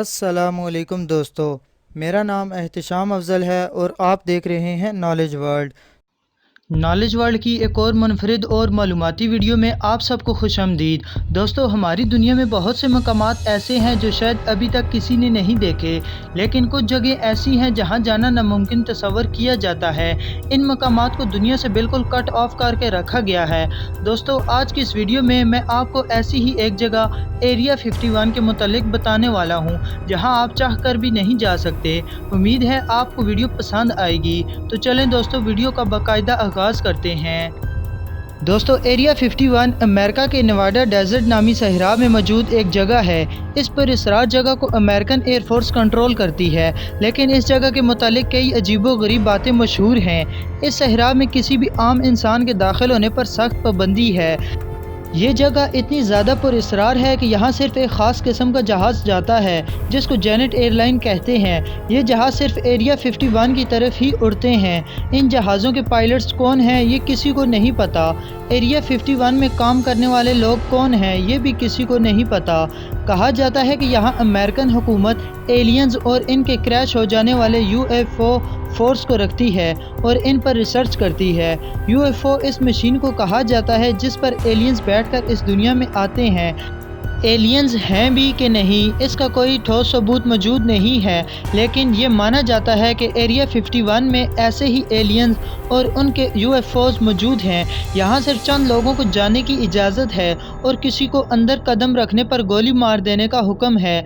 अस्सलामुअलैकुम दोस्तों, मेरा नाम एहतिशाम अफजल है और आप देख रहे हैं नॉलेज वर्ल्ड। नॉलेज वर्ल्ड की एक और मुनफरिद और मालूमाती वीडियो में आप सबको खुशामदीद। दोस्तों, हमारी दुनिया में बहुत से मकामात ऐसे हैं जो शायद अभी तक किसी ने नहीं देखे, लेकिन कुछ जगह ऐसी हैं जहां जाना नामुमकिन तस्वर किया जाता है। इन मकामात को दुनिया से बिल्कुल कट ऑफ करके रखा गया है। दोस्तों, आज की इस वीडियो में मैं आपको ऐसी ही एक जगह एरिया 51 के मुतालिक बताने वाला हूँ जहाँ आप चाह कर भी नहीं जा सकते। उम्मीद है आपको वीडियो पसंद आएगी। तो चलें दोस्तों, वीडियो का बाकायदा आगाज़ करते हैं। दोस्तों, एरिया 51 अमेरिका के नेवाडा डेजर्ट नामी सहरा में मौजूद एक जगह है। इस पर इसरार जगह को अमेरिकन एयर फोर्स कंट्रोल करती है, लेकिन इस जगह के मुतालिक कई अजीबोगरीब बातें मशहूर हैं। इस सहरा में किसी भी आम इंसान के दाखिल होने पर सख्त पाबंदी है। ये जगह इतनी ज़्यादा पुरअसरार है कि यहाँ सिर्फ एक ख़ास किस्म का जहाज़ जाता है जिसको जेनेट एयरलाइन कहते हैं। ये जहाज़ सिर्फ एरिया 51 की तरफ ही उड़ते हैं। इन जहाज़ों के पायलट्स कौन हैं ये किसी को नहीं पता। एरिया 51 में काम करने वाले लोग कौन हैं ये भी किसी को नहीं पता। कहा जाता है कि यहाँ अमेरिकन हुकूमत एलियंस और इनके क्रैश हो जाने वाले UFO फोर्स को रखती है और इन पर रिसर्च करती है। UFO इस मशीन को कहा जाता है जिस पर एलियंस बैठकर इस दुनिया में आते हैं। एलियंस हैं भी कि नहीं इसका कोई ठोस सबूत मौजूद नहीं है, लेकिन ये माना जाता है कि एरिया 51 में ऐसे ही एलियंस और उनके UFOs मौजूद हैं। यहाँ सिर्फ चंद लोगों को जाने की इजाज़त है और किसी को अंदर कदम रखने पर गोली मार देने का हुक्म है।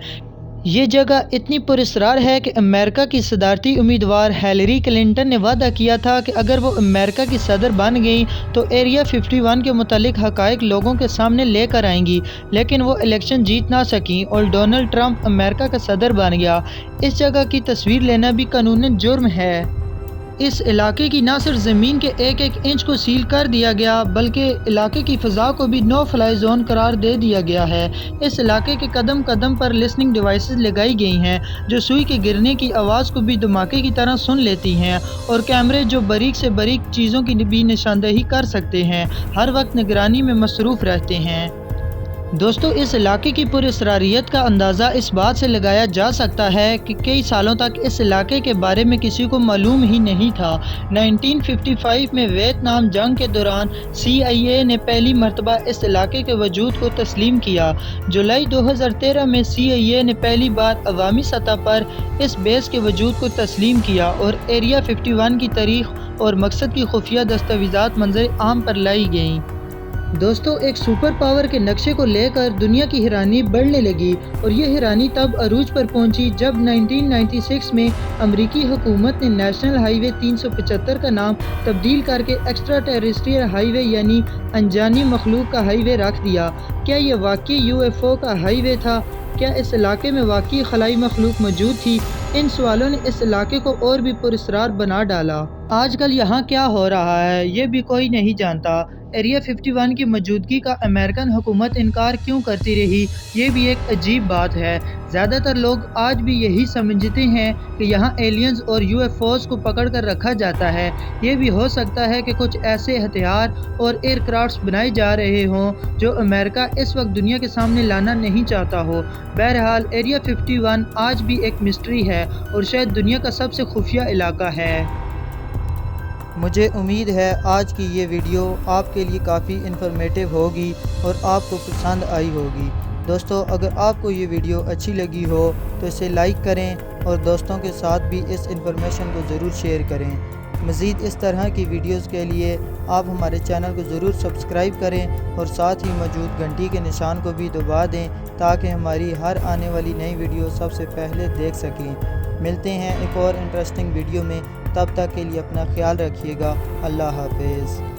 ये जगह इतनी पुरअसरार है कि अमेरिका की सदारती उम्मीदवार हिलरी क्लिंटन ने वादा किया था कि अगर वो अमेरिका की सदर बन गई तो एरिया 51 के मुतालिक हक़ाइक़ लोगों के सामने लेकर आएंगी, लेकिन वो इलेक्शन जीत ना सकी और डोनाल्ड ट्रंप अमेरिका का सदर बन गया। इस जगह की तस्वीर लेना भी कानूनन जुर्म है। इस इलाके की न सिर्फ ज़मीन के एक एक इंच को सील कर दिया गया बल्कि इलाके की फ़ज़ा को भी नो फ्लाई जोन करार दे दिया गया है। इस इलाके के कदम कदम पर लिसनिंग डिवाइसेस लगाई गई हैं जो सुई के गिरने की आवाज़ को भी धमाके की तरह सुन लेती हैं, और कैमरे जो बारीक से बारीक चीज़ों की भी निशानदेही कर सकते हैं, हर वक्त निगरानी में मसरूफ़ रहते हैं। दोस्तों, इस इलाके की पुरअसरारियत का अंदाज़ा इस बात से लगाया जा सकता है कि कई सालों तक इस इलाके के बारे में किसी को मालूम ही नहीं था। 1955 में वियतनाम जंग के दौरान CIA ने पहली मरतबा इस इलाके के वजूद को तस्लीम किया। जुलाई 2013 में CIA ने पहली बार अवामी सतह पर इस बेस के वजूद को तस्लीम किया और एरिया 51 की तारीख और मकसद की खुफिया दस्तावेज़ात मंजर आम पर लाई गईं। दोस्तों, एक सुपर पावर के नक्शे को लेकर दुनिया की हैरानी बढ़ने लगी, और ये हैरानी तब अरूज पर पहुंची जब 1996 में अमरीकी हुकूमत ने नेशनल हाईवे 375 का नाम तब्दील करके एक्स्ट्रा टेरेस्ट्रियल हाईवे यानी अनजानी मखलूक का हाईवे रख दिया। क्या ये वाकई UFO का हाईवे था? क्या इस इलाके में वाकई खलाई मखलूक मौजूद थी? इन सवालों ने इस इलाके को और भी पुरअसरार बना डाला। आजकल यहाँ क्या हो रहा है ये भी कोई नहीं जानता। एरिया 51 की मौजूदगी का अमेरिकन हुकूमत इनकार क्यों करती रही, ये भी एक अजीब बात है। ज़्यादातर लोग आज भी यही समझते हैं कि यहाँ एलियंस और UFOs को पकड़ कर रखा जाता है। ये भी हो सकता है कि कुछ ऐसे हथियार और एयरक्राफ्ट्स बनाए जा रहे हों जो अमेरिका इस वक्त दुनिया के सामने लाना नहीं चाहता हो। बहरहाल, एरिया 51 आज भी एक मिस्ट्री है और शायद दुनिया का सबसे खुफिया इलाका है। मुझे उम्मीद है आज की ये वीडियो आपके लिए काफ़ी इन्फॉर्मेटिव होगी और आपको पसंद आई होगी। दोस्तों, अगर आपको ये वीडियो अच्छी लगी हो तो इसे लाइक करें और दोस्तों के साथ भी इस इन्फॉर्मेशन को ज़रूर शेयर करें। मज़ीद इस तरह की वीडियोस के लिए आप हमारे चैनल को ज़रूर सब्सक्राइब करें और साथ ही मौजूद घंटी के निशान को भी दबा दें ताकि हमारी हर आने वाली नई वीडियो सबसे पहले देख सकें। मिलते हैं एक और इंटरेस्टिंग वीडियो में, तब तक के लिए अपना ख्याल रखिएगा। अल्लाह हाफ़िज़।